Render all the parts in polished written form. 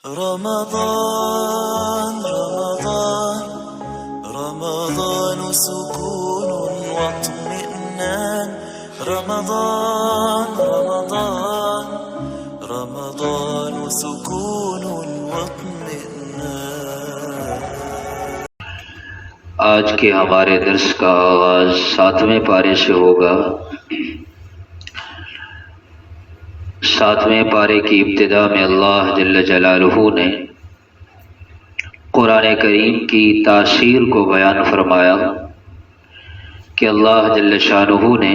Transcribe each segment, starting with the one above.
رمضان رمضان رمضان سكون واطمئنان رمضان رمضان رمضان سكون واطمئنان۔ آج کے ہمارے درس کا آغاز 7ویں پارے سے ہوگا۔ 7ویں پارے کی ابتدا میں اللہ جل جلالہ نے قرآن کریم کی تاثیر کو بیان فرمایا کہ اللہ جل شانہ نے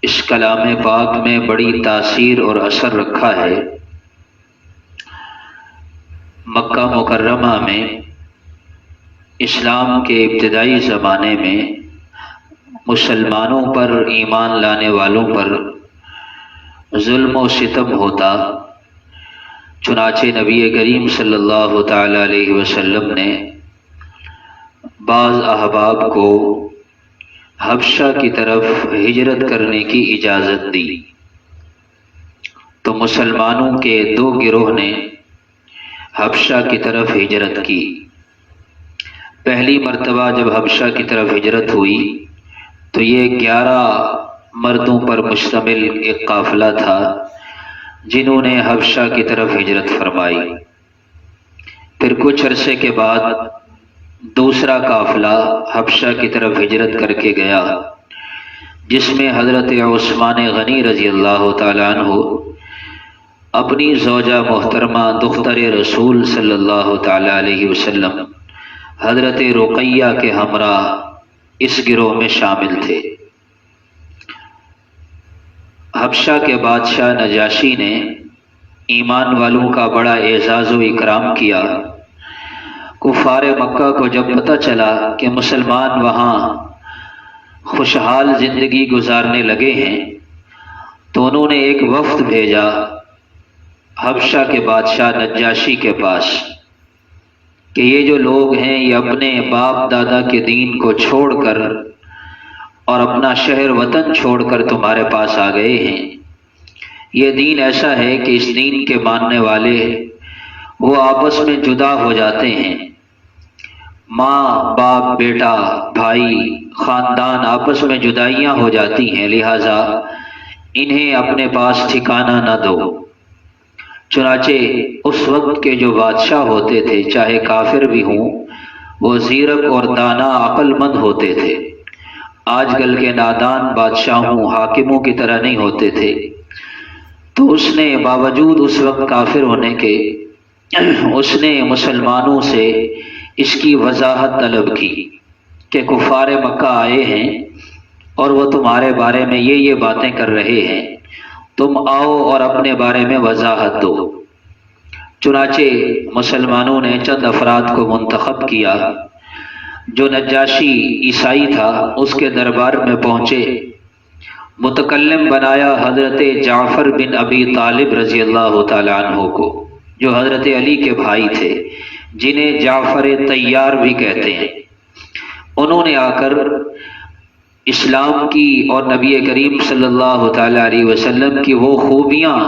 اس کلام پاک میں بڑی تاثیر اور اثر رکھا ہے۔ مکہ مکرمہ میں اسلام کے ابتدائی زمانے میں مسلمانوں پر، ایمان لانے والوں پر ظلم و ستم ہوتا، چنانچہ نبی کریم صلی اللہ تعالی علیہ وسلم نے بعض احباب کو حبشہ کی طرف ہجرت کرنے کی اجازت دی، تو مسلمانوں کے 2 گروہ نے حبشہ کی طرف ہجرت کی۔ پہلی مرتبہ جب حبشہ کی طرف ہجرت ہوئی تو یہ 11 مردوں پر مشتمل ایک قافلہ تھا جنہوں نے حبشہ کی طرف ہجرت فرمائی۔ پھر کچھ عرصے کے بعد دوسرا قافلہ حبشہ کی طرف ہجرت کر کے گیا، جس میں حضرت عثمان غنی رضی اللہ تعالیٰ عنہ اپنی زوجہ محترمہ دختر رسول صلی اللہ تعالیٰ علیہ وسلم حضرت رقیہ کے ہمراہ اس گروہ میں شامل تھے۔ حبشہ کے بادشاہ نجاشی نے ایمان والوں کا بڑا اعزاز و اکرام کیا۔ کفار مکہ کو جب پتہ چلا کہ مسلمان وہاں خوشحال زندگی گزارنے لگے ہیں تو انہوں نے ایک وفد بھیجا حبشہ کے بادشاہ نجاشی کے پاس کہ یہ جو لوگ ہیں یہ اپنے باپ دادا کے دین کو چھوڑ کر اور اپنا شہر وطن چھوڑ کر تمہارے پاس آ گئے ہیں۔ یہ دین ایسا ہے کہ اس دین کے ماننے والے وہ آپس میں جدا ہو جاتے ہیں، ماں باپ بیٹا بھائی خاندان آپس میں جدائیاں ہو جاتی ہیں، لہٰذا انہیں اپنے پاس ٹھکانہ نہ دو۔ چنانچہ اس وقت کے جو بادشاہ ہوتے تھے چاہے کافر بھی ہوں وہ زیرک اور دانا عقل مند ہوتے تھے، آج کل کے نادان بادشاہوں حاکموں کی طرح نہیں ہوتے تھے۔ تو اس نے باوجود اس وقت کافر ہونے کے اس نے مسلمانوں سے اس کی وضاحت طلب کی کہ کفار مکہ آئے ہیں اور وہ تمہارے بارے میں یہ باتیں کر رہے ہیں، تم آؤ اور اپنے بارے میں وضاحت دو۔ چنانچہ مسلمانوں نے چند افراد کو منتخب کیا جو نجاشی عیسائی تھا، اس کے دربار میں پہنچے، متکلم بنایا حضرت جعفر بن ابی طالب رضی اللہ تعالیٰ عنہ کو، جو حضرت علی کے بھائی تھے، جنہیں جعفر طیار بھی کہتے ہیں۔ انہوں نے آ کر اسلام کی اور نبی کریم صلی اللہ تعالیٰ علیہ وسلم کی وہ خوبیاں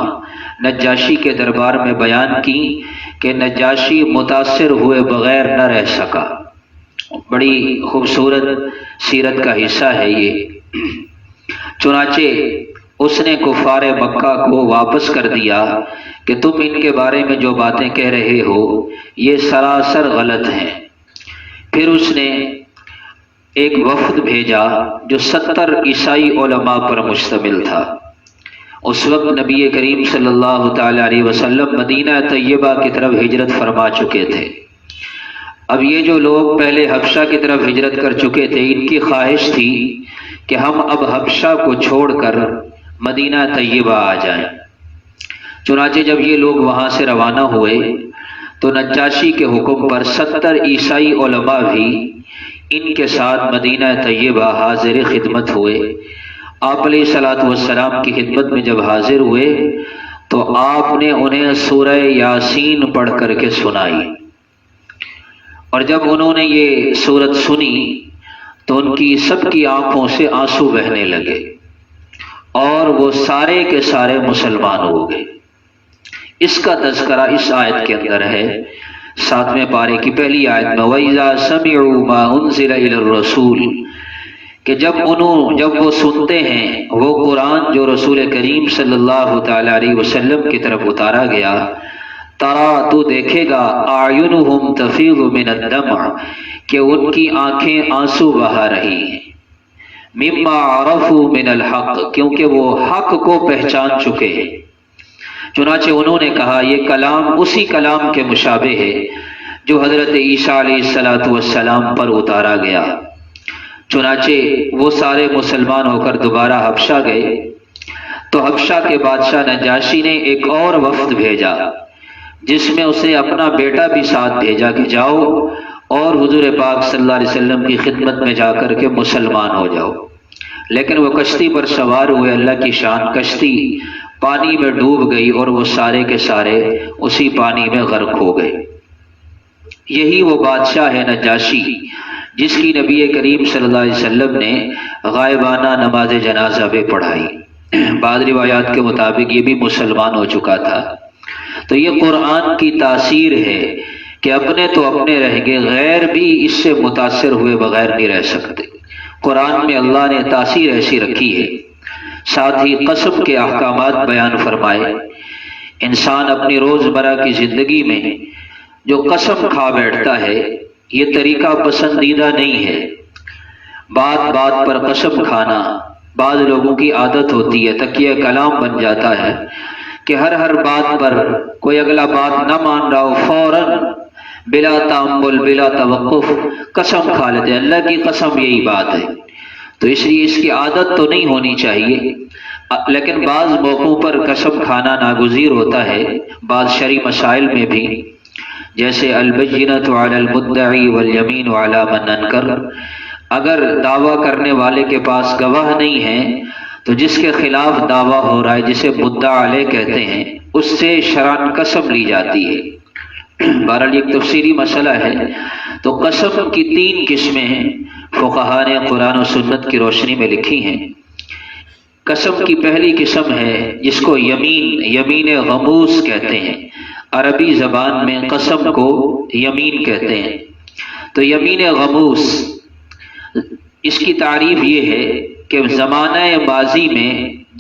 نجاشی کے دربار میں بیان کی کہ نجاشی متاثر ہوئے بغیر نہ رہ سکا۔ بڑی خوبصورت سیرت کا حصہ ہے یہ۔ چنانچہ اس نے کفار مکہ کو واپس کر دیا کہ تم ان کے بارے میں جو باتیں کہہ رہے ہو یہ سراسر غلط ہیں۔ پھر اس نے ایک وفد بھیجا جو 70 عیسائی علماء پر مشتمل تھا۔ اس وقت نبی کریم صلی اللہ تعالیٰ علیہ وسلم مدینہ طیبہ کی طرف ہجرت فرما چکے تھے۔ اب یہ جو لوگ پہلے حبشہ کی طرف ہجرت کر چکے تھے ان کی خواہش تھی کہ ہم اب حبشہ کو چھوڑ کر مدینہ طیبہ آ جائیں۔ چنانچہ جب یہ لوگ وہاں سے روانہ ہوئے تو نجاشی کے حکم پر 70 عیسائی علماء بھی ان کے ساتھ مدینہ طیبہ حاضر خدمت ہوئے۔ آپ علیہ الصلوۃ والسلام کی خدمت میں جب حاضر ہوئے تو آپ نے انہیں سورہ یاسین پڑھ کر کے سنائی، اور جب انہوں نے یہ سورت سنی تو ان کی سب کی آنکھوں سے آنسو بہنے لگے اور وہ سارے کے سارے مسلمان ہو گئے۔ اس کا تذکرہ اس آیت کے اندر ہے، 7ویں پارے کی پہلی آیت میں، وَإِذَا سَمِعُوا مَا أُنزِلَ إِلَى الرَّسُولِ، کہ جب وہ سنتے ہیں وہ قرآن جو رسول کریم صلی اللہ تعالی علیہ وسلم کی طرف اتارا گیا، ترا تو دیکھے گا اعینہم تفیض من الدمع، کہ ان کی آنکھیں آنسو بہا رہی ہیں، مما عرفوا من الحق، کیونکہ وہ حق کو پہچان چکے ہیں۔ چنانچہ انہوں نے کہا یہ کلام اسی کلام کے مشابہ ہے جو حضرت عیسیٰ علیہ السلام پر اتارا گیا۔ چنانچہ وہ سارے مسلمان ہو کر دوبارہ حبشہ گئے تو حبشہ کے بادشاہ نجاشی نے ایک اور وفد بھیجا جس میں اسے اپنا بیٹا بھی ساتھ بھیجا کہ جاؤ اور حضور پاک صلی اللہ علیہ وسلم کی خدمت میں جا کر کے مسلمان ہو جاؤ۔ لیکن وہ کشتی پر سوار ہوئے، اللہ کی شان، کشتی پانی میں ڈوب گئی اور وہ سارے کے سارے اسی پانی میں غرق ہو گئے۔ یہی وہ بادشاہ ہے نجاشی جس کی نبی کریم صلی اللہ علیہ وسلم نے غائبانہ نماز جنازہ بھی پڑھائی۔ بعض روایات کے مطابق یہ بھی مسلمان ہو چکا تھا۔ تو یہ قرآن کی تاثیر ہے کہ اپنے تو اپنے رہ گئے، غیر بھی اس سے متاثر ہوئے بغیر نہیں رہ سکتے۔ قرآن میں اللہ نے تاثیر ایسی رکھی ہے، ساتھ ہی قسم کے احکامات بیان فرمائے۔ انسان اپنی روزمرہ کی زندگی میں جو قسم کھا بیٹھتا ہے یہ طریقہ پسندیدہ نہیں ہے۔ بات بات پر قسم کھانا بعض لوگوں کی عادت ہوتی ہے، تکیہ کلام بن جاتا ہے کہ ہر بات پر کوئی اگلا بات نہ مان رہا ہو فوراً بلا تامل بلا توقف قسم کھا لیتے ہیں۔ اللہ کی قسم یہی بات ہے، تو اس لیے اس کی عادت تو نہیں ہونی چاہیے، لیکن بعض موقعوں پر قسم کھانا ناگزیر ہوتا ہے، بعض شرعی مسائل میں بھی، جیسے البینۃ علی المدعی والیمین علی من انکر۔ اگر دعویٰ کرنے والے کے پاس گواہ نہیں ہے تو جس کے خلاف دعویٰ ہو رہا ہے، جسے مدعا علیہ کہتے ہیں، اس سے شرعاً قسم لی جاتی ہے۔ بہرحال ایک تفصیلی مسئلہ ہے۔ تو قسم کی 3 قسمیں ہیں، فقہاء نے قرآن و سنت کی روشنی میں لکھی ہیں۔ قسم کی پہلی قسم ہے جس کو یمین غموس کہتے ہیں، عربی زبان میں قسم کو یمین کہتے ہیں۔ تو یمین غموس، اس کی تعریف یہ ہے کہ زمانہ ماضی میں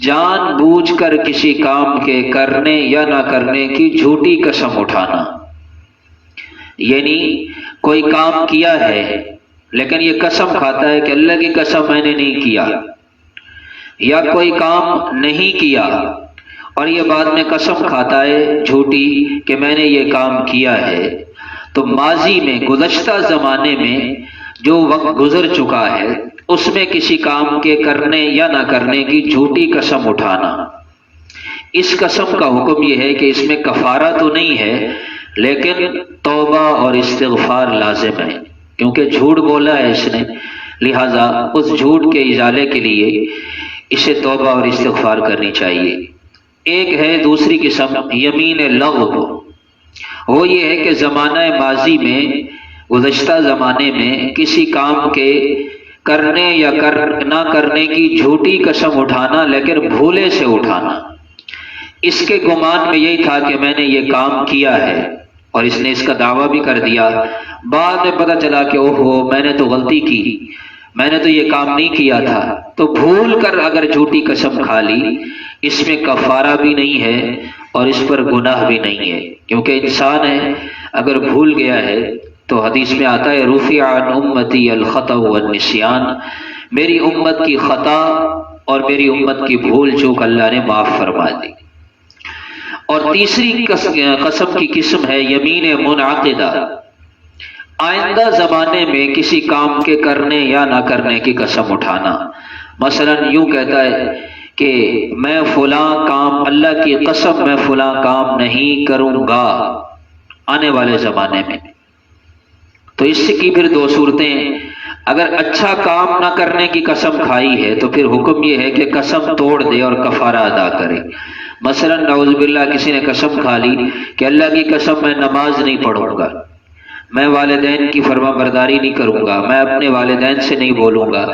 جان بوجھ کر کسی کام کے کرنے یا نہ کرنے کی جھوٹی قسم اٹھانا، یعنی کوئی کام کیا ہے لیکن یہ قسم کھاتا ہے کہ اللہ کی قسم میں نے نہیں کیا، یا کوئی کام نہیں کیا اور یہ بعد میں قسم کھاتا ہے جھوٹی کہ میں نے یہ کام کیا ہے۔ تو ماضی میں، گزشتہ زمانے میں جو وقت گزر چکا ہے اس میں کسی کام کے کرنے یا نہ کرنے کی جھوٹی قسم اٹھانا، اس قسم کا حکم یہ ہے کہ اس میں کفارہ تو نہیں ہے لیکن توبہ اور استغفار لازم ہے، کیونکہ جھوٹ بولا ہے اس نے، لہذا اس جھوٹ کے ازالے کے لیے اسے توبہ اور استغفار کرنی چاہیے۔ ایک ہے دوسری قسم یمین لغو، وہ یہ ہے کہ زمانہ ماضی میں، گزشتہ زمانے میں کسی کام کے کرنے یا نہ کرنے کی جھوٹی قسم اٹھانا، لیکن بھولے سے اٹھانا، اس کے گمان میں یہی تھا کہ میں نے یہ کام کیا ہے اور اس نے اس کا دعویٰ بھی کر دیا، بعد میں پتہ چلا کہ اوہو میں نے تو غلطی کی، میں نے تو یہ کام نہیں کیا تھا، تو بھول کر اگر جھوٹی قسم کھا لی، اس میں کفارہ بھی نہیں ہے اور اس پر گناہ بھی نہیں ہے، کیونکہ انسان ہے اگر بھول گیا ہے تو حدیث میں آتا ہے رفع عن امتی الخطأ والنسیان، میری امت کی خطا اور میری امت کی بھول چوک اللہ نے معاف فرما دی۔ اور تیسری قسم کی قسم ہے یمین منعقدہ، آئندہ زمانے میں کسی کام کے کرنے یا نہ کرنے کی قسم اٹھانا۔ مثلا یوں کہتا ہے کہ میں فلاں کام، اللہ کی قسم میں فلاں کام نہیں کروں گا آنے والے زمانے میں۔ تو اس کی پھر 2 صورتیں، اگر اچھا کام نہ کرنے کی قسم کھائی ہے تو پھر حکم یہ ہے کہ قسم توڑ دے اور کفارہ ادا کرے۔ مثلا نعوذ باللہ کسی نے قسم کھا لی کہ اللہ کی قسم میں نماز نہیں پڑھوں گا، میں والدین کی فرما برداری نہیں کروں گا، میں اپنے والدین سے نہیں بولوں گا،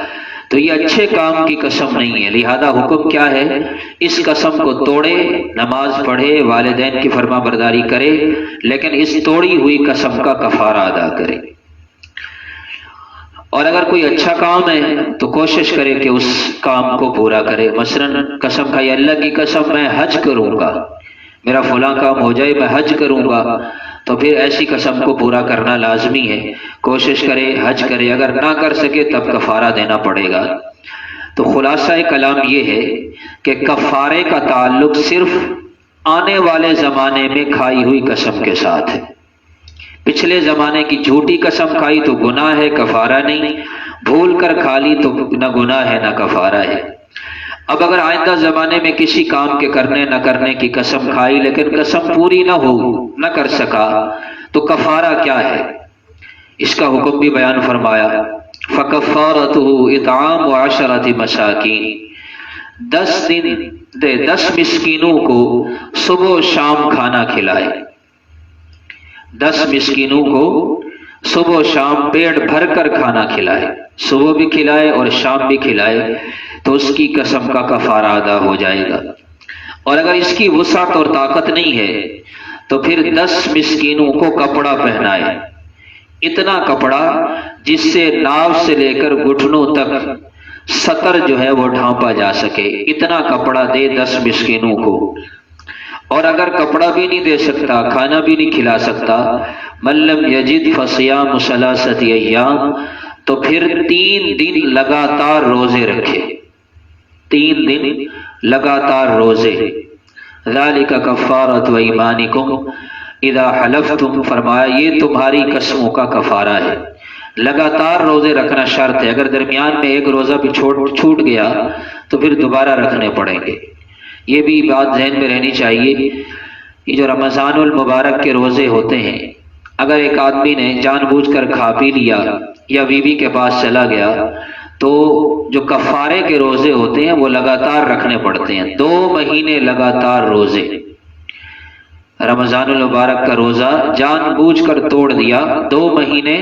تو یہ اچھے کام کی قسم نہیں ہے، لہذا حکم کیا ہے؟ اس قسم کو توڑے، نماز پڑھے، والدین کی فرما برداری کرے، لیکن اس توڑی ہوئی قسم کا کفارہ ادا کرے۔ اور اگر کوئی اچھا کام ہے تو کوشش کرے کہ اس کام کو پورا کرے۔ مثلا قسم کھائی، اللہ کی قسم میں حج کروں گا، میرا فلاں کام ہو جائے میں حج کروں گا، تو پھر ایسی قسم کو پورا کرنا لازمی ہے، کوشش کرے حج کرے، اگر نہ کر سکے تب کفارہ دینا پڑے گا۔ تو خلاصہ کلام یہ ہے کہ کفارے کا تعلق صرف آنے والے زمانے میں کھائی ہوئی قسم کے ساتھ ہے۔ پچھلے زمانے کی جھوٹی قسم کھائی تو گناہ ہے، کفارہ نہیں، بھول کر کھا لی تو نہ گناہ ہے نہ کفارہ ہے۔ اب اگر آئندہ زمانے میں کسی کام کے کرنے نہ کرنے کی قسم کھائی لیکن قسم پوری نہ ہو، نہ کر سکا، تو کفارہ کیا ہے؟ اس کا حکم بھی بیان فرمایا، فَكَفَّارَتُهُ اِطْعَامُ عَشَرَةِ مَسَاكِينَ، 10 مسکینوں کو صبح و شام کھانا کھلائے، 10 مسکینوں کو صبح و شام پیٹ بھر کر کھانا کھلائے، صبح بھی کھلائے اور شام بھی کھلائے، تو اس کی قسم کا کفارہ ادا ہو جائے گا۔ اور اگر اس کی وسعت اور طاقت نہیں ہے تو پھر 10 مسکینوں کو کپڑا پہنائے، اتنا کپڑا جس سے ناف سے لے کر گھٹنوں تک سطر جو ہے وہ ڈھانپا جا سکے، اتنا کپڑا دے 10 مسکینوں کو۔ اور اگر کپڑا بھی نہیں دے سکتا، کھانا بھی نہیں کھلا سکتا، من لم یجد فصیام 3 ایام، تو پھر 3 دن لگاتار روزے رکھے، 3 دن لگاتار روزے۔ ذالک کفارۃ ایمانکم اذا حلفتم، فرمایا یہ تمہاری قسموں کا کفارہ ہے۔ لگاتار روزے رکھنا شرط ہے، اگر درمیان میں ایک روزہ بھی چھوٹ گیا تو پھر دوبارہ رکھنے پڑیں گے۔ یہ بھی بات ذہن میں رہنی چاہیے، یہ جو رمضان المبارک کے روزے ہوتے ہیں، اگر ایک آدمی نے جان بوجھ کر کھا پی لیا یا بیوی کے پاس چلا گیا تو جو کفارے کے روزے ہوتے ہیں وہ لگاتار رکھنے پڑتے ہیں، 2 مہینے لگاتار روزے۔ رمضان المبارک کا روزہ جان بوجھ کر توڑ دیا، 2 مہینے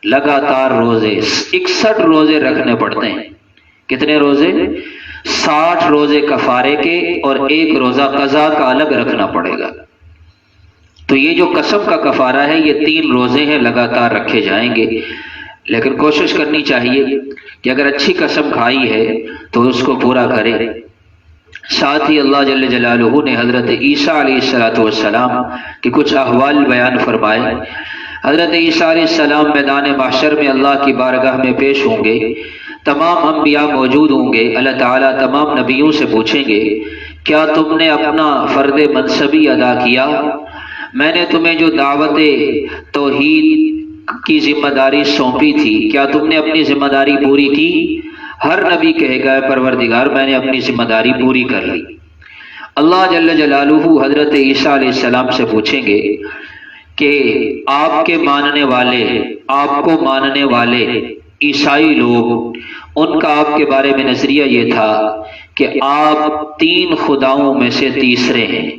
لگاتار روزے، 61 روزے رکھنے پڑتے ہیں۔ کتنے روزے؟ 60 روزے کفارے کے اور 1 روزہ قضا کا الگ رکھنا پڑے گا۔ تو یہ جو قسم کا کفارہ ہے یہ 3 روزے ہیں، لگاتار رکھے جائیں گے، لیکن کوشش کرنی چاہیے کہ اگر اچھی قسم کھائی ہے تو اس کو پورا کرے۔ ساتھ ہی اللہ جل جلالہ نے حضرت عیسیٰ علیہ السلام کے کچھ احوال بیان فرمائے۔ حضرت عیسیٰ علیہ السلام میدان محشر میں اللہ کی بارگاہ میں پیش ہوں گے، تمام انبیاء موجود ہوں گے، اللہ تعالیٰ تمام نبیوں سے پوچھیں گے کیا تم نے اپنا فرض منصبی ادا کیا؟ میں نے تمہیں جو دعوت توحید کی ذمہ داری سونپی تھی، کیا تم نے اپنی ذمہ داری پوری کی؟ ہر نبی کہے گا پروردگار میں نے اپنی ذمہ داری پوری کر لی۔ اللہ جل جلالہ حضرت عیسیٰ علیہ السلام سے پوچھیں گے کہ آپ کے ماننے والے، آپ کو ماننے والے عیسائی لوگ، ان کا آپ کے بارے میں نظریہ یہ تھا کہ آپ 3 خداؤں میں سے تیسرے ہیں۔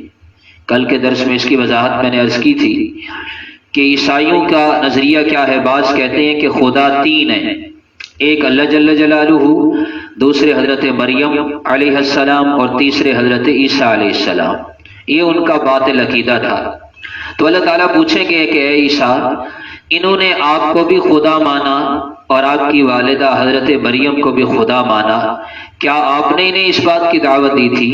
کل کے درس میں اس کی وضاحت میں نے عرض کی تھی کہ عیسائیوں کا نظریہ کیا ہے، بعض کہتے ہیں کہ خدا 3 ہیں، ایک اللہ جل جلالہ، دوسرے حضرت مریم علیہ السلام اور تیسرے حضرت عیسیٰ علیہ السلام۔ یہ ان کا باطل عقیدہ تھا۔ تو اللہ تعالیٰ پوچھیں گے کہ اے عیسیٰ، انہوں نے آپ کو بھی خدا مانا اور آپ کی والدہ حضرت مریم کو بھی خدا مانا، کیا آپ نے انہیں اس بات کی دعوت دی تھی؟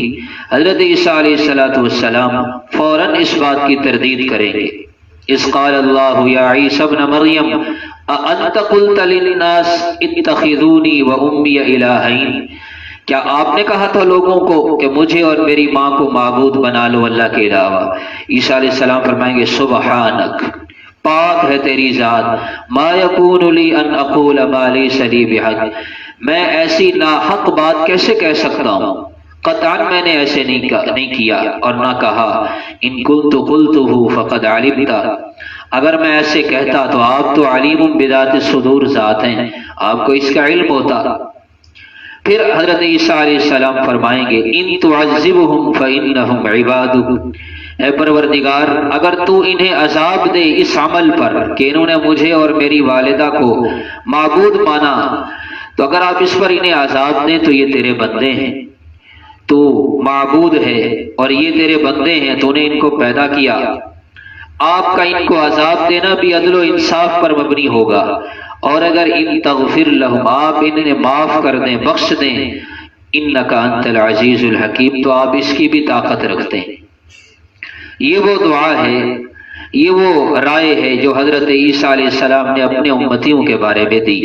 حضرت عیسیٰ علیہ السلام فوراً اس بات کی تردید کریں گے۔ اذ قال اللہ یا عیسی ابن مریم اانت قلت للناس اتخذونی وامی الہین، کیا آپ نے کہا تھا لوگوں کو کہ مجھے اور میری ماں کو معبود بنا لو اللہ کے علاوہ؟ عیسیٰ علیہ السلام فرمائیں گے سبحانک، پاک ہے تیری ذات، ما یکون لی ان اقول ما لیس لی بحق، میں ایسی ناحق بات کیسے کہہ سکتا ہوں، قطعاً میں نے ایسے نہیں کیا اور نہ کہا، ان کنت قلتہ فقد علمت، اگر میں ایسے کہتا تو آپ تو علیم بذات الصدور ذات ہیں، آپ کو اس کا علم ہوتا۔ پھر حضرت عیسیٰ علیہ السلام فرمائیں گے ان تعذبہم فإنہم عبادک، اے پروردگار اگر تو انہیں عذاب دے اس عمل پر کہ انہوں نے مجھے اور میری والدہ کو معبود مانا، تو اگر آپ اس پر انہیں عذاب دیں تو یہ تیرے بندے ہیں، تو معبود ہے اور یہ تیرے بندے ہیں، تو نے ان کو پیدا کیا، آپ کا ان کو عذاب دینا بھی عدل و انصاف پر مبنی ہوگا، اور اگر ان تغفر لہم، آپ انہیں معاف کر دیں، بخش دیں، انک انت العزیز الحکیم، تو آپ اس کی بھی طاقت رکھتے ہیں۔ یہ وہ دعا ہے، یہ وہ رائے ہے جو حضرت عیسیٰ علیہ السلام نے اپنے امتیوں کے بارے میں دی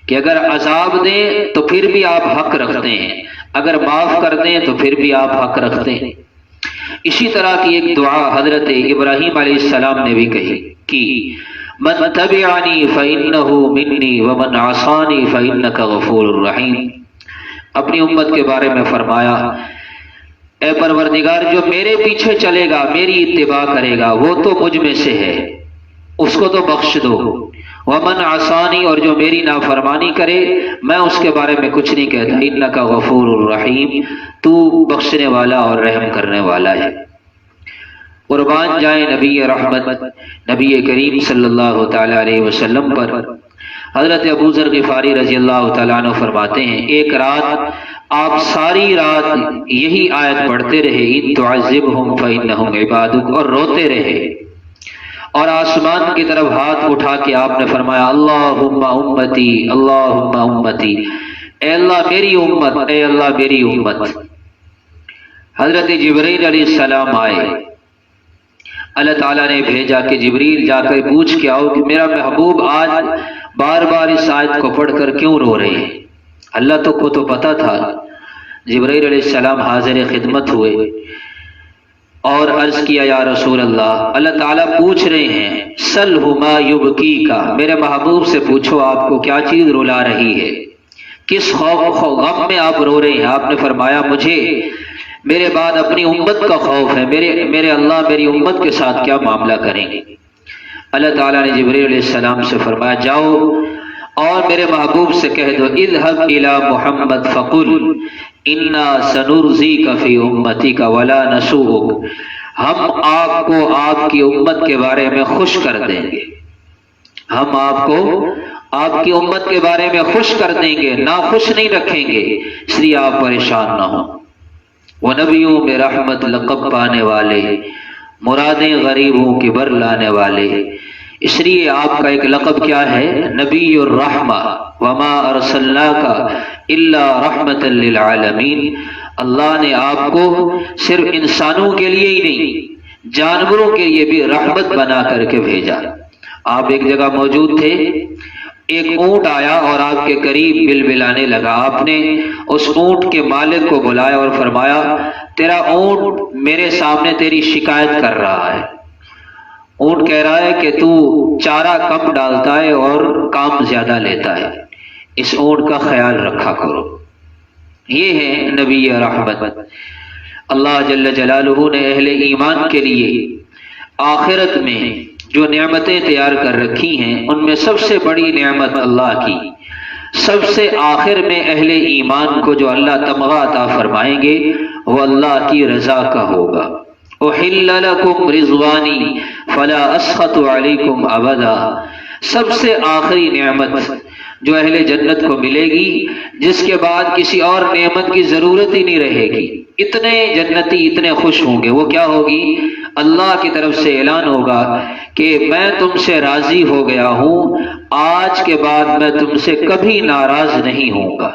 کہ اگر عذاب دیں تو پھر بھی آپ حق رکھتے ہیں، اگر معاف کر دیں تو پھر بھی آپ حق رکھتے ہیں۔ اسی طرح کی ایک دعا حضرت ابراہیم علیہ السلام نے بھی کہی کہ من تبعنی فإنہ منی ومن عصانی فإنک غفور رحیم، اپنی امت کے بارے میں فرمایا اے پروردگار جو میرے پیچھے چلے گا، میری اتباع کرے گا، وہ تو مجھ میں سے ہے، اس کو تو بخش دو، ومن عصانی، اور جو میری نافرمانی کرے میں اس کے بارے میں کچھ نہیں کہتا، انک غفور الرحیم، تو بخشنے والا اور رحم کرنے والا ہے۔ قربان جائیں نبی رحمت نبی کریم صلی اللہ تعالی علیہ وسلم پر۔ حضرت ابو ذر غفاری رضی اللہ تعالیٰ عنہ فرماتے ہیں ایک رات آپ ساری رات یہی آیت پڑھتے رہے، ان تعذبہم فإنہم عبادک، اور روتے رہے، اور آسمان کی طرف ہاتھ اٹھا کے آپ نے فرمایا اللہم امتی اللہم امتی، اے اللہ میری امت، اے اللہ میری امت۔ حضرت جبرائیل علیہ السلام آئے، اللہ تعالیٰ نے بھیجا کہ جبریل جا کر پوچھ کے آؤ کہ میرا محبوب آج بار بار اس آیت کو پڑھ کر کیوں رو رہے ہیں۔ اللہ کو تو پتا تھا۔ جبرائیل علیہ السلام حاضر خدمت ہوئے اور عرض کیا یا رسول اللہ تعالیٰ پوچھ رہے ہیں سلہ ما یبکیک، میرے محبوب سے پوچھو آپ کو کیا چیز رلا رہی ہے، کس خوف غم میں آپ رو رہے ہیں۔ آپ نے فرمایا مجھے میرے بعد اپنی امت کا خوف ہے، میرے اللہ میری امت کے ساتھ کیا معاملہ کریں گے۔ اللہ تعالیٰ نے جبرائیل علیہ السلام سے فرمایا جاؤ اور میرے محبوب سے کہہ دو اذهب الى محمد فقل انا سنرضیک فی امتک ولا نسوءک، ہم آپ کو آپ کی امت کے بارے میں خوش کر دیں گے، ہم آپ کو آپ کی امت کے بارے میں خوش کر دیں گے، ناخوش نہیں رکھیں گے، اس لیے آپ پریشان نہ ہوں۔ وہ نبیوں میں رحمت لقب پانے والے، مرادیں غریبوں کی بر لانے والے، اس لیے آپ کا ایک لقب کیا ہے، نبی الرحمہ، وما ارسلناک الا رحمۃ للعالمین۔ اللہ نے آپ کو صرف انسانوں کے لیے ہی نہیں جانوروں کے لیے بھی رحمت بنا کر کے بھیجا۔ آپ ایک جگہ موجود تھے، ایک اونٹ آیا اور آپ کے قریب بلبلانے لگا، آپ نے اس اونٹ کے مالک کو بلایا اور فرمایا تیرا اونٹ میرے سامنے تیری شکایت کر رہا ہے، اونٹ کہہ رہا ہے کہ تو چارہ کم ڈالتا ہے اور کام زیادہ لیتا ہے، اس اونٹ کا خیال رکھا کرو۔ یہ ہے نبی رحمت۔ اللہ جل جلالہ نے اہل ایمان کے لیے آخرت میں جو نعمتیں تیار کر رکھی ہیں ان میں سب سے بڑی نعمت اللہ کی، سب سے آخر میں اہل ایمان کو جو اللہ تمغہ عطا فرمائیں گے وہ اللہ کی رضا کا ہوگا۔ احل لکم رضوانی فلا اسخط علیکم ابدا، سب سے آخری نعمت جو اہل جنت کو ملے گی، جس کے بعد کسی اور نعمت کی ضرورت ہی نہیں رہے گی، اتنے جنتی اتنے خوش ہوں گے۔ وہ کیا ہوگی؟ اللہ کی طرف سے اعلان ہوگا کہ میں تم سے راضی ہو گیا ہوں، آج کے بعد میں تم سے کبھی ناراض نہیں ہوں گا۔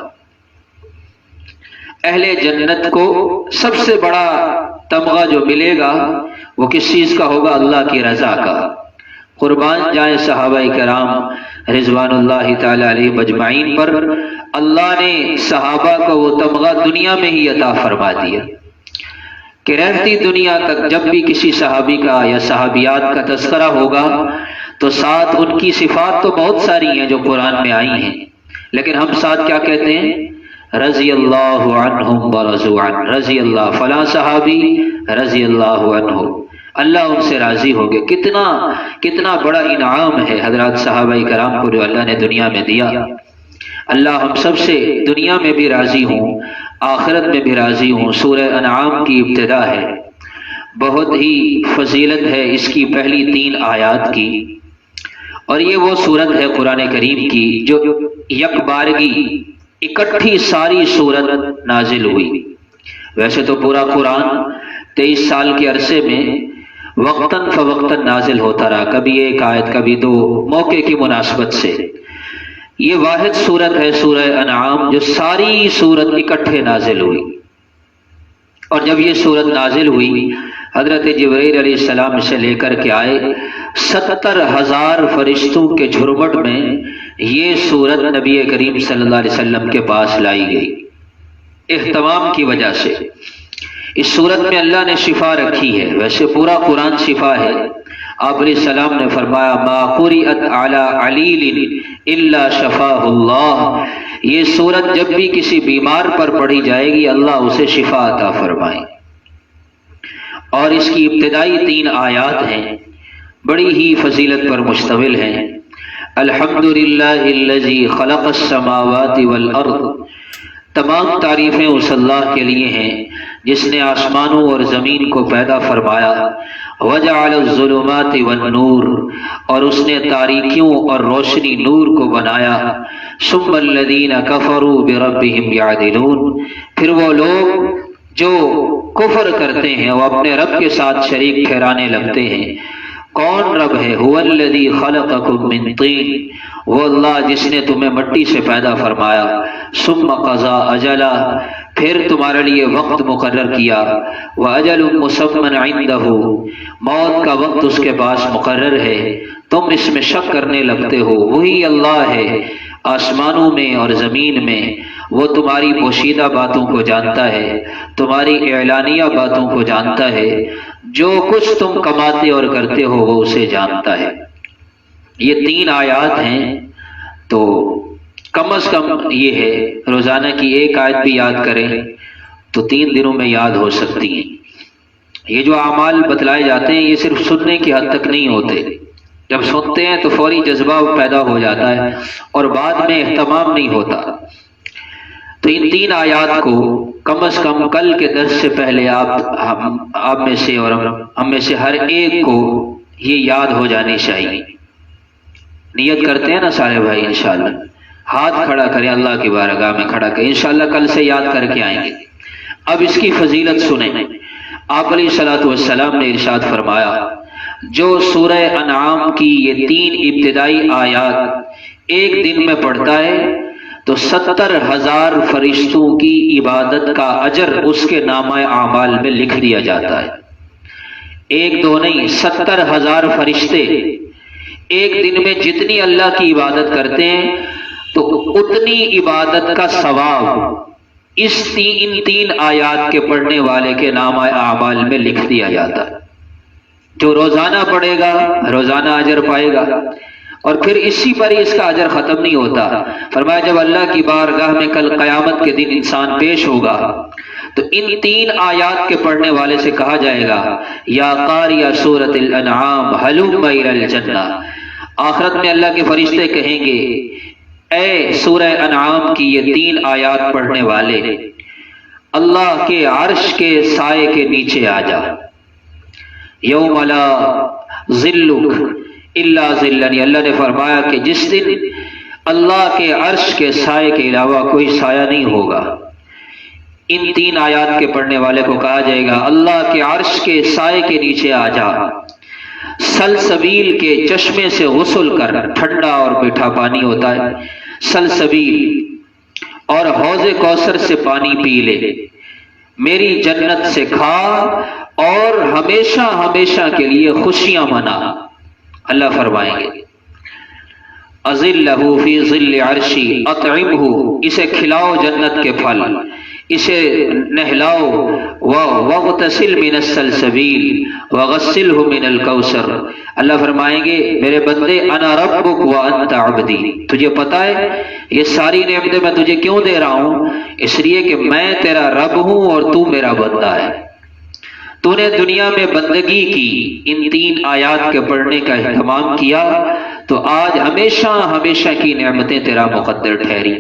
اہل جنت کو سب سے بڑا تمغہ جو ملے گا وہ کس چیز کا ہوگا؟ اللہ کی رضا کا۔ قربان جائیں صحابہ کرام رضوان اللہ تعالی علیہ مجمعین پر، اللہ نے صحابہ کو وہ تمغہ دنیا میں ہی عطا فرما دیا کہ رہتی دنیا تک جب بھی کسی صحابی کا یا صحابیات کا تذکرہ ہوگا تو ساتھ ان کی صفات تو بہت ساری ہیں جو قرآن میں آئی ہیں، لیکن ہم ساتھ کیا کہتے ہیں؟ رضی اللہ عنہم ورضوا عنہ، رضی اللہ فلاں صحابی رضی اللہ عنہ، اللہ ان سے راضی ہو گئے۔ کتنا بڑا انعام ہے حضرات صحابہ کرام کو جو اللہ نے دنیا میں دیا۔ اللہ ہم سب سے دنیا میں بھی راضی ہوں، آخرت میں بھی راضی ہوں۔ سورہ انعام کی ابتدا ہے، بہت ہی فضیلت ہے اس کی پہلی 3 آیات کی، اور یہ وہ سورت ہے قرآن کریم کی جو یک بارگی اکٹھی ساری صورت نازل ہوئی۔ ویسے تو پورا قرآن 23 سال کے عرصے میں وقتاً فوقتاً نازل ہوتا رہا، کبھی ایک آیت کبھی دو، موقع کی مناسبت سے۔ یہ واحد صورت ہے سورہ انعام جو ساری صورت اکٹھے نازل ہوئی۔ اور جب یہ صورت نازل ہوئی، حضرت جبرائیل علیہ السلام اسے لے کر کے آئے، 70,000 فرشتوں کے جھرمٹ میں یہ صورت نبی کریم صلی اللہ علیہ وسلم کے پاس لائی گئی اہتمام کی وجہ سے۔ اس صورت میں اللہ نے شفا رکھی ہے، ویسے پورا قرآن شفا ہے۔ آپ علیہ السلام نے فرمایا ما قرئت علی علیل الا شفاہ اللہ، یہ صورت جب بھی کسی بیمار پر پڑھی جائے گی اللہ اسے شفا عطا فرمائے۔ اور اس کی ابتدائی 3 آیات ہیں، بڑی ہی فضیلت پر مشتمل ہیں۔ الحمدللہ الذی خلق السماوات والارض، تمام تعریفیں اس اللہ کے لیے ہیں جس نے آسمانوں اور زمین کو پیدا فرمایا، وجعل الظلمات والنور، اور اس نے تاریکیوں اور روشنی نور کو بنایا، ثم الذین کفروا بربہم یعدلون، پھر وہ لوگ جو کفر کرتے ہیں وہ اپنے رب کے ساتھ شریک ٹھہرانے لگتے ہیں۔ کون رب ہے؟ هو الذی خلقکم من طین، وہ اللہ جس نے تمہیں مٹی سے پیدا فرمایا، ثم قضا اجلا، پھر تمہارے لیے وقت مقرر کیا، واجل مسمى عنده، موت کا وقت اس کے پاس مقرر ہے، تم اس میں شک کرنے لگتے ہو۔ وہی اللہ ہے آسمانوں میں اور زمین میں، وہ تمہاری پوشیدہ باتوں کو جانتا ہے، تمہاری اعلانیہ باتوں کو جانتا ہے، جو کچھ تم کماتے اور کرتے ہو وہ اسے جانتا ہے۔ یہ 3 آیات ہیں، تو کم از کم یہ ہے روزانہ کی ایک آیت بھی یاد کریں تو 3 دنوں میں یاد ہو سکتی ہیں۔ یہ جو اعمال بتلائے جاتے ہیں یہ صرف سننے کی حد تک نہیں ہوتے، جب سنتے ہیں تو فوری جذبہ پیدا ہو جاتا ہے اور بعد میں اہتمام نہیں ہوتا۔ تو ان 3 آیات کو کم از کم کل کے درس سے پہلے آپ میں سے اور ہم میں سے ہر ایک کو یہ یاد ہو جانی چاہیے۔ نیت کرتے ہیں نا سارے بھائی؟ انشاءاللہ ہاتھ کھڑا کریں، اللہ کی بارگاہ میں کھڑا کریں، انشاءاللہ کل سے یاد کر کے آئیں گے۔ اب اس کی فضیلت سنیں۔ آپ علیہ الصلوۃ والسلام نے ارشاد فرمایا، جو سورہ انعام کی یہ 3 ابتدائی آیات ایک دن میں پڑھتا ہے تو 70,000 فرشتوں کی عبادت کا اجر اس کے نامہ اعمال میں لکھ دیا جاتا ہے۔ 1 2 نہیں، 70,000 فرشتے ایک دن میں جتنی اللہ کی عبادت کرتے ہیں تو اتنی عبادت کا ثواب ان 3 آیات کے پڑھنے والے کے نامہ اعمال میں لکھ دیا جاتا ہے۔ جو روزانہ پڑھے گا روزانہ اجر پائے گا، اور پھر اسی پر ہی اس کا اجر ختم نہیں ہوتا۔ فرمایا جب اللہ کی بارگاہ میں کل قیامت کے دن انسان پیش ہوگا تو ان 3 آیات کے پڑھنے والے سے کہا جائے گا یا قاری سورۃ الانعام ہلم الی الجنہ۔ آخرت میں اللہ کے فرشتے کہیں گے اے سورہ انعام کی یہ 3 آیات پڑھنے والے، اللہ کے عرش کے سائے کے نیچے آ جا۔ یوم لا ظلک الا ظلنی، اللہ نے فرمایا کہ جس دن اللہ کے عرش کے سائے کے علاوہ کوئی سایہ نہیں ہوگا۔ ان 3 آیات کے پڑھنے والے کو کہا جائے گا اللہ کے عرش کے سائے کے نیچے آ جا، سلسبیل کے چشمے سے غسل کر، ٹھنڈا اور میٹھا پانی ہوتا ہے سلسبیل، اور حوض کوثر سے پانی پی لے، میری جنت سے کھا اور ہمیشہ ہمیشہ کے لیے خوشیاں منا۔ اللہ فرمائیں گے اذلہ فی ظل عرشی اطعمہ، اسے کھلاؤ جنت کے پھل، اسے نہلاؤ، واغتسل من السلسبیل وغسلہ من الکوثر۔ اللہ فرمائیں گے میرے بندے انا ربک وانت عبدی، تجھے پتہ ہے یہ ساری نعمتیں میں تجھے کیوں دے رہا ہوں؟ اس لیے کہ میں تیرا رب ہوں اور تو میرا بندہ ہے۔ تو نے دنیا میں بندگی کی، ان 3 آیات کے پڑھنے کا اہتمام کیا تو آج ہمیشہ ہمیشہ کی نعمتیں تیرا مقدر ٹھہری۔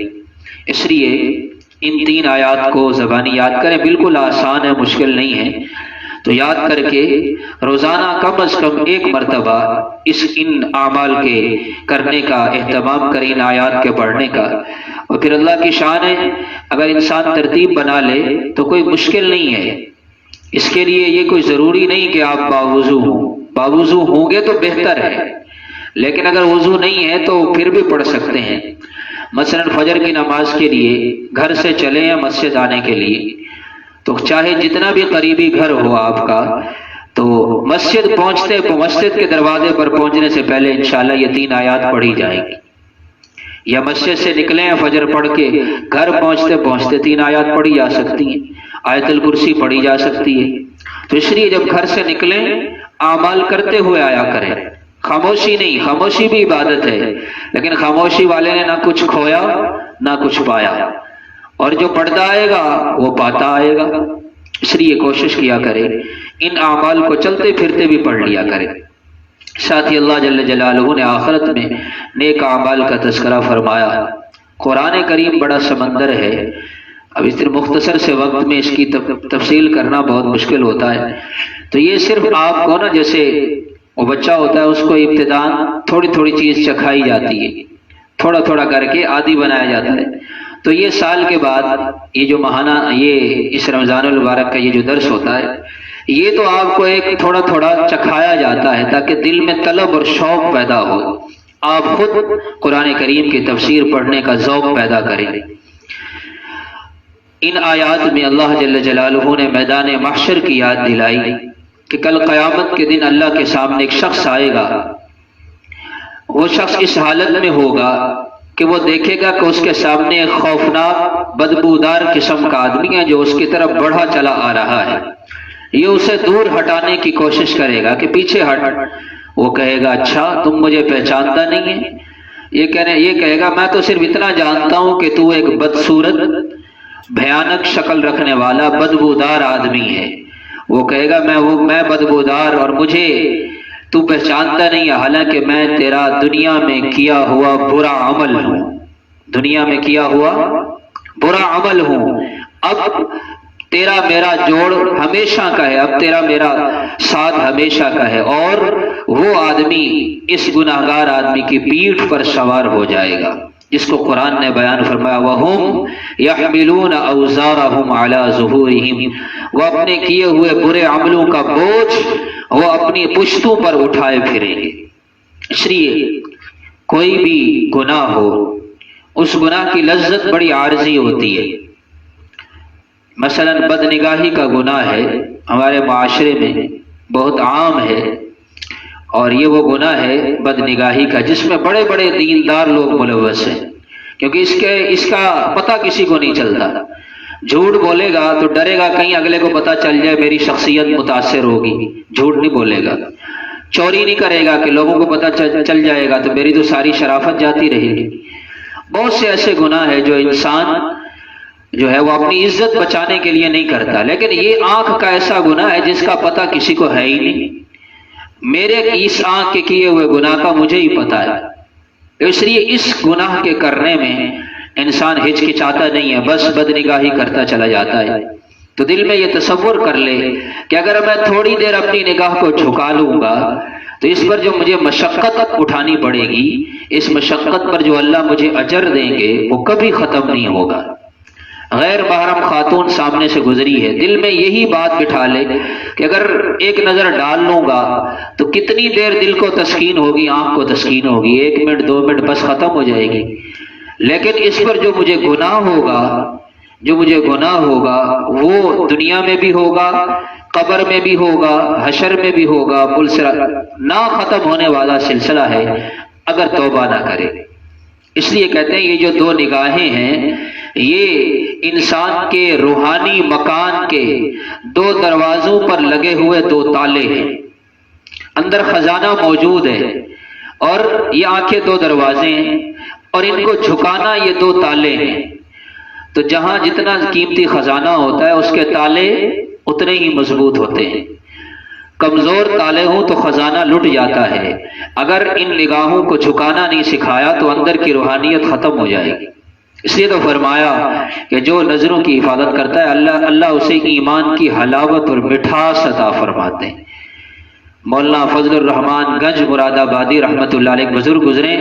اس لیے ان 3 آیات کو زبانی یاد کریں، بالکل آسان ہے، مشکل نہیں ہے۔ تو یاد کر کے روزانہ کم از کم ایک مرتبہ ان اعمال کے کرنے کا اہتمام کریں، ان آیات کے پڑھنے کا۔ اور پھر اللہ کی شان ہے، اگر انسان ترتیب بنا لے تو کوئی مشکل نہیں ہے۔ اس کے لیے یہ کوئی ضروری نہیں کہ آپ باوضو ہوں، باوضو ہوں گے تو بہتر ہے، لیکن اگر وضو نہیں ہے تو پھر بھی پڑھ سکتے ہیں۔ مثلا فجر کی نماز کے لیے گھر سے چلے ہیں مسجد آنے کے لیے، تو چاہے جتنا بھی قریبی گھر ہو آپ کا، تو مسجد کے دروازے پر پہنچنے سے پہلے انشاءاللہ یہ 3 آیات پڑھی جائیں گی، یا مسجد سے نکلے ہیں فجر پڑھ کے گھر پہنچتے 3 آیات پڑھی جا سکتی ہیں، آیت الکرسی پڑھی جا سکتی ہے۔ تو اس لیے جب گھر سے نکلیں اعمال کرتے ہوئے آیا کریں، خاموشی نہیں، خاموشی بھی عبادت ہے، لیکن خاموشی والے نے نہ کچھ کھویا نہ کچھ پایا، اور جو پڑھتا آئے گا وہ پاتا آئے گا۔ اس لیے کوشش کیا کرے ان اعمال کو چلتے پھرتے بھی پڑھ لیا کرے۔ ساتھ ہی اللہ جل جلالہ نے آخرت میں نیک اعمال کا تذکرہ فرمایا۔ قرآن کریم بڑا سمندر ہے، اب اس طرح مختصر سے وقت میں اس کی تفصیل کرنا بہت مشکل ہوتا ہے، تو یہ صرف آپ کو نا، جیسے وہ بچہ ہوتا ہے اس کو ابتداء تھوڑی تھوڑی چیز چکھائی جاتی ہے، تھوڑا تھوڑا کر کے عادی بنایا جاتا ہے، تو یہ سال کے بعد یہ جو ماہانہ یہ اس رمضان المبارک کا یہ جو درس ہوتا ہے، یہ تو آپ کو ایک تھوڑا تھوڑا چکھایا جاتا ہے تاکہ دل میں طلب اور شوق پیدا ہو، آپ خود قرآن کریم کی تفسیر پڑھنے کا ذوق پیدا کریں۔ ان آیات میں اللہ جل جلالہ نے میدان محشر کی یاد دلائی کہ کل قیامت کے دن اللہ کے سامنے ایک شخص آئے گا، وہ شخص اس حالت میں ہوگا کہ وہ دیکھے گا کہ اس کے سامنے ایک خوفناک بدبودار قسم کا آدمی ہے جو اس کی طرف بڑھا چلا آ رہا ہے، یہ اسے دور ہٹانے کی کوشش کرے گا کہ پیچھے ہٹ، وہ کہے گا اچھا تم مجھے پہچانتا نہیں ہے، یہ کہے گا میں تو صرف اتنا جانتا ہوں کہ تو ایک بدصورت بھیانک شکل رکھنے والا بدبودار آدمی ہے۔ وہ کہے گا میں بدبودار اور مجھے تو پہچانتا نہیں ہے، حالانکہ میں تیرا دنیا میں کیا ہوا برا عمل ہوں، دنیا میں کیا ہوا برا عمل ہوں، اب تیرا میرا جوڑ ہمیشہ کا ہے، اب تیرا میرا ساتھ ہمیشہ کا ہے، اور وہ آدمی اس گناہگار آدمی کی پیٹھ پر سوار ہو جائے گا، جس کو قرآن نے بیان فرمایا وَهُمْ يَحْمِلُونَ أَوْزَارَهُمْ عَلَى ظُهُورِهِمْ، وہ اپنے کیے ہوئے برے عملوں کا بوجھ وہ اپنی پشتوں پر اٹھائے پھریں گے۔ اس لیے کوئی بھی گناہ ہو، اس گناہ کی لذت بڑی عارضی ہوتی ہے۔ مثلا بد نگاہی کا گناہ ہے، ہمارے معاشرے میں بہت عام ہے، اور یہ وہ گناہ ہے بد نگاہی کا جس میں بڑے بڑے دیندار لوگ ملوث ہیں، کیونکہ اس کا پتہ کسی کو نہیں چلتا۔ جھوٹ بولے گا تو ڈرے گا کہیں اگلے کو پتہ چل جائے میری شخصیت متاثر ہوگی، جھوٹ نہیں بولے گا۔ چوری نہیں کرے گا کہ لوگوں کو پتہ چل جائے گا تو میری تو ساری شرافت جاتی رہے گی۔ بہت سے ایسے گناہ ہیں جو انسان جو ہے وہ اپنی عزت بچانے کے لیے نہیں کرتا، لیکن یہ آنکھ کا ایسا گناہ ہے جس کا پتہ کسی کو ہے ہی نہیں۔ میرے اس آنکھ کے کیے ہوئے گناہ کا مجھے ہی پتہ ہے، اس لیے اس گناہ کے کرنے میں انسان ہچکچاتا نہیں ہے، بس بد نگاہی کرتا چلا جاتا ہے۔ تو دل میں یہ تصور کر لے کہ اگر میں تھوڑی دیر اپنی نگاہ کو جھکا لوں گا تو اس پر جو مجھے مشقت اٹھانی پڑے گی، اس مشقت پر جو اللہ مجھے اجر دیں گے وہ کبھی ختم نہیں ہوگا۔ غیر محرم خاتون سامنے سے گزری ہے، دل میں یہی بات بٹھا لے کہ اگر ایک نظر ڈال لوں گا تو کتنی دیر دل کو تسکین ہوگی، آنکھ کو تسکین ہوگی، 1 منٹ 2 منٹ بس ختم ہو جائے گی۔ لیکن اس پر جو مجھے گناہ ہوگا وہ دنیا میں بھی ہوگا، قبر میں بھی ہوگا، حشر میں بھی ہوگا، نہ ختم ہونے والا سلسلہ ہے اگر توبہ نہ کرے۔ اس لیے کہتے ہیں یہ جو 2 نگاہیں ہیں یہ انسان کے روحانی مکان کے 2 دروازوں پر لگے ہوئے 2 تالے ہیں، اندر خزانہ موجود ہے، اور یہ آنکھیں 2 دروازے ہیں، اور ان کو جھکانا یہ 2 تالے ہیں۔ تو جہاں جتنا قیمتی خزانہ ہوتا ہے اس کے تالے اتنے ہی مضبوط ہوتے ہیں۔ کمزور تالے ہوں تو خزانہ لٹ جاتا ہے، اگر ان نگاہوں کو جھکانا نہیں سکھایا تو اندر کی روحانیت ختم ہو جائے گی۔ اس لیے تو فرمایا کہ جو نظروں کی حفاظت کرتا ہے اللہ اسے ایمان کی حلاوت اور مٹھاس عطا فرماتے ہیں۔ مولانا فضل الرحمان گنج مراد آبادی رحمۃ اللہ علیہ بزرگ گزرے،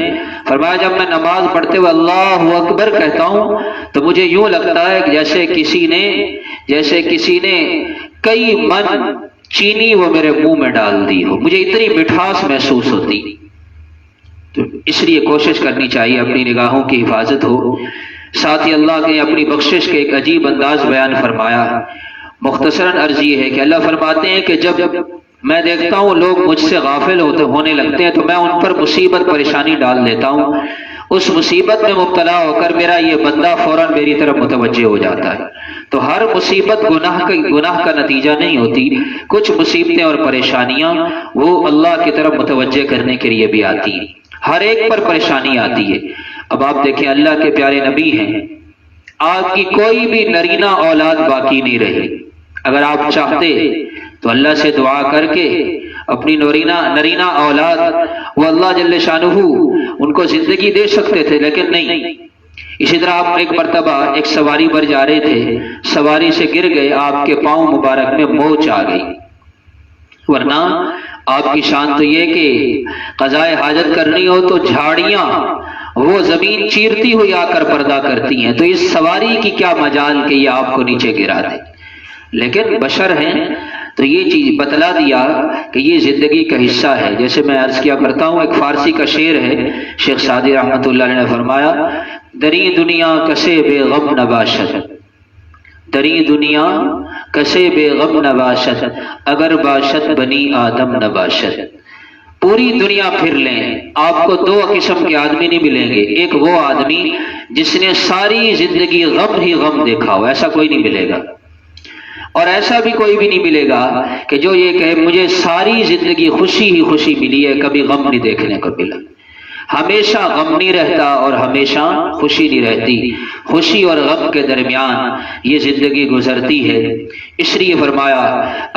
فرمایا جب میں نماز پڑھتے ہوئے اللہ اکبر کہتا ہوں تو مجھے یوں لگتا ہے کہ جیسے کسی نے کئی من چینی وہ میرے منہ میں ڈال دی ہو، مجھے اتنی مٹھاس محسوس ہوتی۔ تو اس لیے کوشش کرنی چاہیے اپنی نگاہوں کی حفاظت ہو۔ ساتھ ہی اللہ نے اپنی بخشش کے ایک عجیب انداز بیان فرمایا۔ مختصراً عرض یہ ہے کہ اللہ فرماتے ہیں کہ جب میں دیکھتا ہوں لوگ مجھ سے غافل ہونے لگتے ہیں تو میں ان پر مصیبت پریشانی ڈال دیتا ہوں، اس مصیبت میں مبتلا ہو کر میرا یہ بندہ فوراً میری طرف متوجہ ہو جاتا ہے۔ تو ہر مصیبت گناہ کا نتیجہ نہیں ہوتی، کچھ مصیبتیں اور پریشانیاں وہ اللہ کی طرف متوجہ کرنے کے لیے بھی آتی ہیں، ہر ایک پر پریشانی آتی ہے۔ اب آپ دیکھیں اللہ کے پیارے نبی ہیں، آپ کی کوئی بھی نرینہ اولاد باقی نہیں رہی، اگر آپ چاہتے تو اللہ سے دعا کر کے اپنی نرینہ اولاد وہ اللہ جل شانہ ان کو زندگی دے سکتے تھے، لیکن نہیں۔ اسی طرح آپ ایک مرتبہ ایک سواری پر جا رہے تھے، سواری سے گر گئے، آپ کے پاؤں مبارک میں موچ آ گئی، ورنہ آپ کی شان تو یہ کہ قضائے حاجت کرنی ہو تو جھاڑیاں وہ زمین چیرتی ہوئی آ کر پردہ کرتی ہیں، تو اس سواری کی کیا مجال کہ یہ آپ کو نیچے گرا دے، لیکن بشر ہیں تو یہ چیز بتلا دیا کہ یہ زندگی کا حصہ ہے۔ جیسے میں عرض کیا کرتا ہوں، ایک فارسی کا شعر ہے، شیخ سعدی رحمۃ اللہ علیہ نے فرمایا، دری دنیا کسے بے غم نباشد، دری دنیا کسے بے غم نباشد، اگر باشد بنی آدم نباشد۔ پوری دنیا پھر لیں، آپ کو دو قسم کے آدمی نہیں ملیں گے، ایک وہ آدمی جس نے ساری زندگی غم ہی غم دیکھا ہو، ایسا کوئی نہیں ملے گا، اور ایسا بھی کوئی بھی نہیں ملے گا کہ جو یہ کہے مجھے ساری زندگی خوشی ہی خوشی ملی ہے، کبھی غم نہیں دیکھنے کو ملا۔ ہمیشہ غم نہیں رہتا اور ہمیشہ خوشی نہیں رہتی، خوشی اور غم کے درمیان یہ زندگی گزرتی ہے۔ اس لیے فرمایا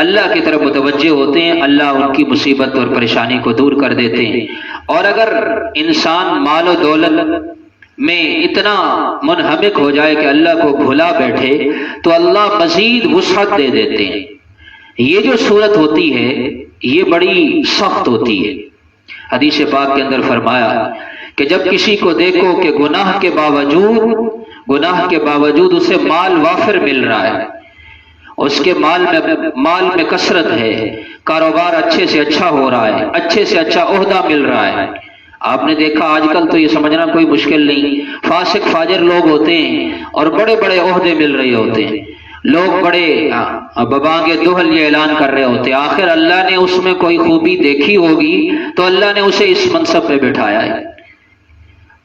اللہ کی طرف متوجہ ہوتے ہیں، اللہ ان کی مصیبت اور پریشانی کو دور کر دیتے ہیں۔ اور اگر انسان مال و دولت میں اتنا منہمک ہو جائے کہ اللہ کو بھلا بیٹھے تو اللہ مزید وسعت دے دیتے ہیں۔ یہ جو صورت ہوتی ہے یہ بڑی سخت ہوتی ہے۔ حدیث پاک کے اندر فرمایا کہ جب کسی کو دیکھو کہ گناہ کے باوجود اسے مال وافر مل رہا ہے، اس کے مال میں کثرت ہے، کاروبار اچھے سے اچھا ہو رہا ہے، اچھے سے اچھا عہدہ مل رہا ہے۔ آپ نے دیکھا آج کل تو یہ سمجھنا کوئی مشکل نہیں، فاسق فاجر لوگ ہوتے ہیں اور بڑے بڑے عہدے مل رہے ہوتے ہیں، لوگ بڑے ببانگ دہل یہ اعلان کر رہے ہوتے ہیں، آخر اللہ نے اس میں کوئی خوبی دیکھی ہوگی تو اللہ نے اسے اس منصب پہ بٹھایا ہے۔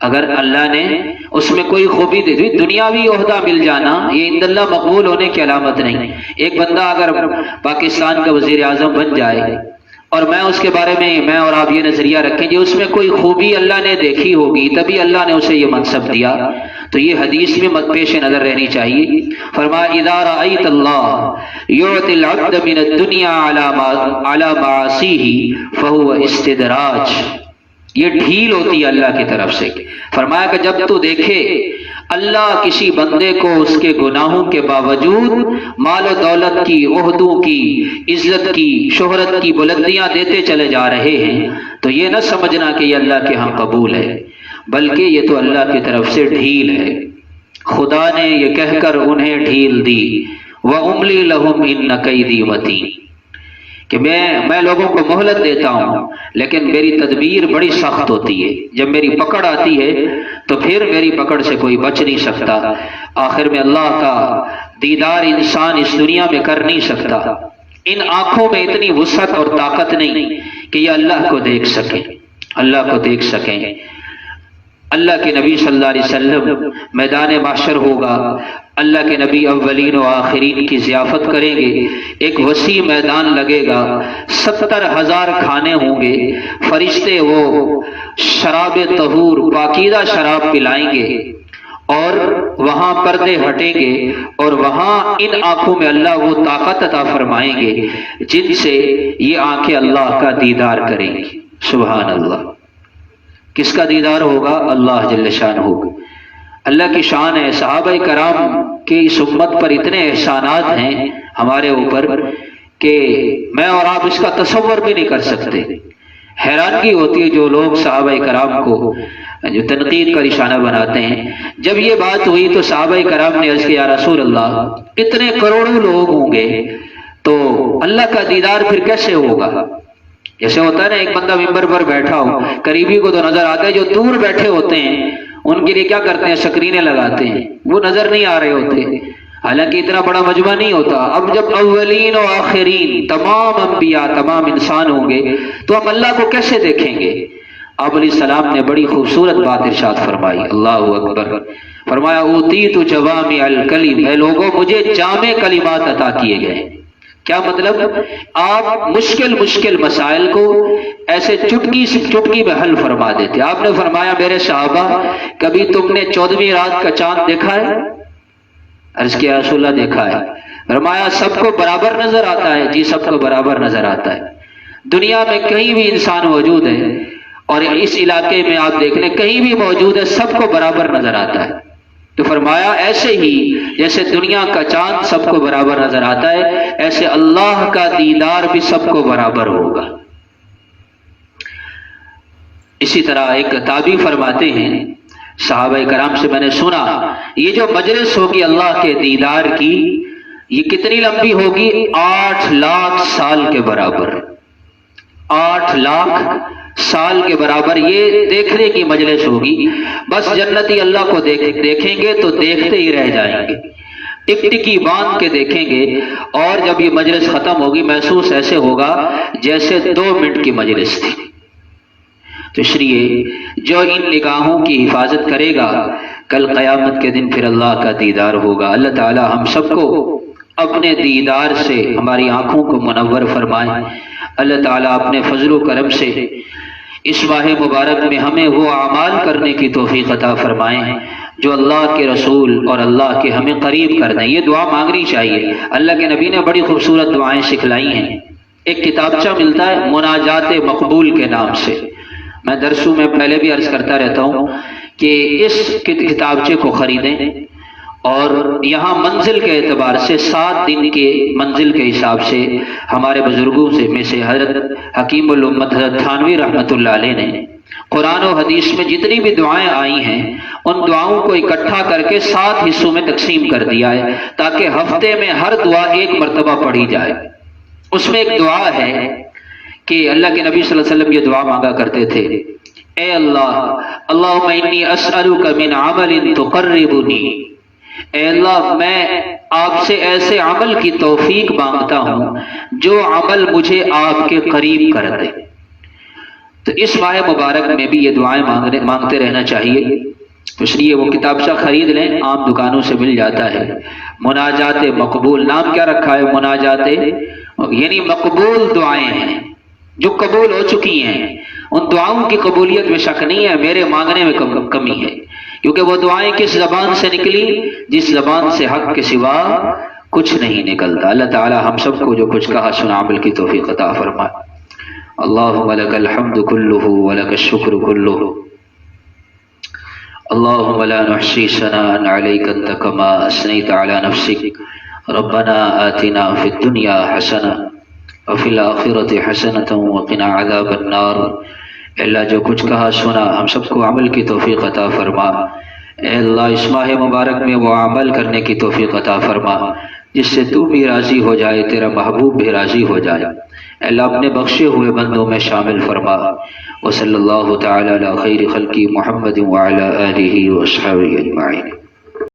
اگر اللہ نے اس میں کوئی خوبی دیکھی، دنیاوی عہدہ مل جانا یہ عند اللہ مقبول ہونے کی علامت نہیں۔ ایک بندہ اگر پاکستان کا وزیر اعظم بن جائے اور میں اس کے بارے میں میں اور آپ یہ نظریہ رکھیں کہ اس میں کوئی خوبی اللہ نے دیکھی ہوگی تبھی اللہ نے اسے یہ منصب دیا، تو یہ حدیث میں پیش نظر رہنی چاہیے۔ فرمایا اذا رأیت اللہ یعطی العبد من الدنیا علی معاصیہ فہو استدراج، یہ ڈھیل ہوتی ہے اللہ کی طرف سے۔ فرمایا کہ جب تو دیکھے اللہ کسی بندے کو اس کے گناہوں کے باوجود مال و دولت کی، عہدوں کی، عزت کی، شہرت کی بلندیاں دیتے چلے جا رہے ہیں تو یہ نہ سمجھنا کہ یہ اللہ کے ہاں قبول ہے، بلکہ یہ تو اللہ کی طرف سے ڈھیل ہے۔ خدا نے یہ کہہ کر انہیں ڈھیل دی، وَأُمْلِي لَهُمْ إِنَّ كَيْدِي مَتِينٌ، کہ میں لوگوں کو مہلت دیتا ہوں لیکن میری تدبیر بڑی سخت ہوتی ہے، جب میری پکڑ آتی ہے تو پھر میری پکڑ سے کوئی بچ نہیں سکتا۔ آخر میں اللہ کا دیدار انسان اس دنیا میں کر نہیں سکتا، ان آنکھوں میں اتنی وسعت اور طاقت نہیں کہ یہ اللہ کو دیکھ سکیں۔ اللہ کے نبی صلی اللہ علیہ وسلم میدان محشر ہوگا، اللہ کے نبی اولین و آخرین کی ضیافت کریں گے، ایک وسیع میدان لگے گا، 70,000 کھانے ہوں گے، فرشتے وہ شراب طہور پاکیزہ شراب پلائیں گے اور وہاں پردے ہٹیں گے اور وہاں ان آنکھوں میں اللہ وہ طاقت عطا فرمائیں گے جن سے یہ آنکھیں اللہ کا دیدار کریں گی۔ سبحان اللہ، کس کا دیدار ہوگا؟ اللہ جل شانہ ہوگا۔ اللہ کی شان ہے، صحابہ کرام کی اس امت پر اتنے احسانات ہیں ہمارے اوپر کہ میں اور آپ اس کا تصور بھی نہیں کر سکتے۔ حیرانگی ہوتی ہے جو لوگ صحابہ کرام کو جو تنقید کا نشانہ بناتے ہیں۔ جب یہ بات ہوئی تو صحابہ کرام نے عرض کیا یا رسول اللہ اتنے کروڑوں لوگ ہوں گے تو اللہ کا دیدار پھر کیسے ہوگا؟ جیسے ہوتا ہے نا ایک بندہ ممبر پر بیٹھا ہو، قریبی کو تو نظر آتا ہے، جو دور بیٹھے ہوتے ہیں ان کے لیے کیا کرتے ہیں؟ سکرینیں لگاتے ہیں، وہ نظر نہیں آ رہے ہوتے، حالانکہ اتنا بڑا مجمع نہیں ہوتا۔ اب جب اولین و آخرین تمام انبیاء تمام انسان ہوں گے تو ہم اللہ کو کیسے دیکھیں گے؟ آپ علیہ السلام نے بڑی خوبصورت بات ارشاد فرمائی، اللہ اکبر، فرمایا اوتیت جوامع الکلم، اے لوگوں مجھے جامع کلمات عطا کیے گئے۔ کیا مطلب؟ آپ مشکل مسائل کو ایسے چٹکی میں حل فرما دیتے۔ آپ نے فرمایا میرے صحابہ کبھی تم نے 14ویں رات کا چاند دیکھا ہے؟ عرض کیا رسول اللہ دیکھا ہے۔ فرمایا سب کو برابر نظر آتا ہے؟ جی سب کو برابر نظر آتا ہے۔ دنیا میں کہیں بھی انسان موجود ہے اور اس علاقے میں آپ دیکھ لیں کہیں بھی موجود ہے، سب کو برابر نظر آتا ہے۔ تو فرمایا ایسے ہی جیسے دنیا کا چاند سب کو برابر نظر آتا ہے، ایسے اللہ کا دیدار بھی سب کو برابر ہوگا۔ اسی طرح ایک تابعی فرماتے ہیں، صحابہ کرام سے میں نے سنا یہ جو مجلس ہوگی اللہ کے دیدار کی یہ کتنی لمبی ہوگی؟ 8 لاکھ سال کے برابر، 8 لاکھ سال کے برابر یہ دیکھنے کی مجلس ہوگی۔ بس جنتی اللہ کو دیکھیں گے تو دیکھتے ہی رہ جائیں گے، ٹکٹکی باندھ کے دیکھیں گے، اور جب یہ مجلس ختم ہوگی محسوس ایسے ہوگا جیسے 2 منٹ کی مجلس تھی۔ تو اس لیے جو ان نگاہوں کی حفاظت کرے گا کل قیامت کے دن پھر اللہ کا دیدار ہوگا۔ اللہ تعالی ہم سب کو اپنے دیدار سے ہماری آنکھوں کو منور فرمائیں۔ اللہ تعالیٰ اپنے فضل و کرم سے اس ماہ مبارک میں ہمیں وہ اعمال کرنے کی توفیق عطا فرمائیں جو اللہ کے رسول اور اللہ کے ہمیں قریب کر دیں۔ یہ دعا مانگنی چاہیے، اللہ کے نبی نے بڑی خوبصورت دعائیں سکھلائی ہیں۔ ایک کتابچہ ملتا ہے مناجات مقبول کے نام سے، میں درسوں میں پہلے بھی عرض کرتا رہتا ہوں کہ اس کتابچے کو خریدیں، اور یہاں منزل کے اعتبار سے 7 دن کے منزل کے حساب سے ہمارے بزرگوں سے میں سے حضرت حکیم الامت حضرت تھانوی رحمۃ اللہ علیہ نے قرآن و حدیث میں جتنی بھی دعائیں آئی ہیں ان دعاؤں کو اکٹھا کر کے 7 حصوں میں تقسیم کر دیا ہے تاکہ ہفتے میں ہر دعا 1 مرتبہ پڑھی جائے۔ اس میں ایک دعا ہے کہ اللہ کے نبی صلی اللہ علیہ وسلم یہ دعا مانگا کرتے تھے، اے اللہ اللہم انی اسألک من عمل تقربنی، اے اللہ میں آپ سے ایسے عمل کی توفیق مانگتا ہوں جو عمل مجھے آپ کے قریب کر دے۔ تو اس ماہ مبارک میں بھی یہ دعائیں مانگتے رہنا چاہیے، اس لیے وہ کتابچہ خرید لیں، عام دکانوں سے مل جاتا ہے۔ مناجات مقبول، نام کیا رکھا ہے؟ مناجات، یعنی مقبول دعائیں ہیں جو قبول ہو چکی ہیں۔ ان دعاؤں کی قبولیت میں شک نہیں ہے، میرے مانگنے میں کمی ہے، کیونکہ وہ دعائیں کس زبان سے نکلی؟ جس زبان سے حق کے سوا کچھ نہیں نکلتا۔ اللہ تعالی ہم سب کو جو کچھ کہا سنا عمل کی توفیق عطا فرمائے۔ اللہم لک الحمد کلہ ولک الشکر کلہ، اللہم لا نحصی ثناء علیک انت کما اثنیت علی نفسک، ربنا آتنا فی الدنیا حسنہ وفی الآخرۃ حسنۃ وقنا عذاب النار۔ اللہ جو کچھ کہا سنا ہم سب کو عمل کی توفیق عطا فرما۔ اے اللہ اس ماہ مبارک میں وہ عمل کرنے کی توفیق عطا فرما جس سے تو بھی راضی ہو جائے، تیرا محبوب بھی راضی ہو جائے۔ اے اللہ اپنے بخشے ہوئے بندوں میں شامل فرما۔ وصلی اللہ تعالی علی خیر خلقی محمد وعلی آلہ وصحبہ اجمعین۔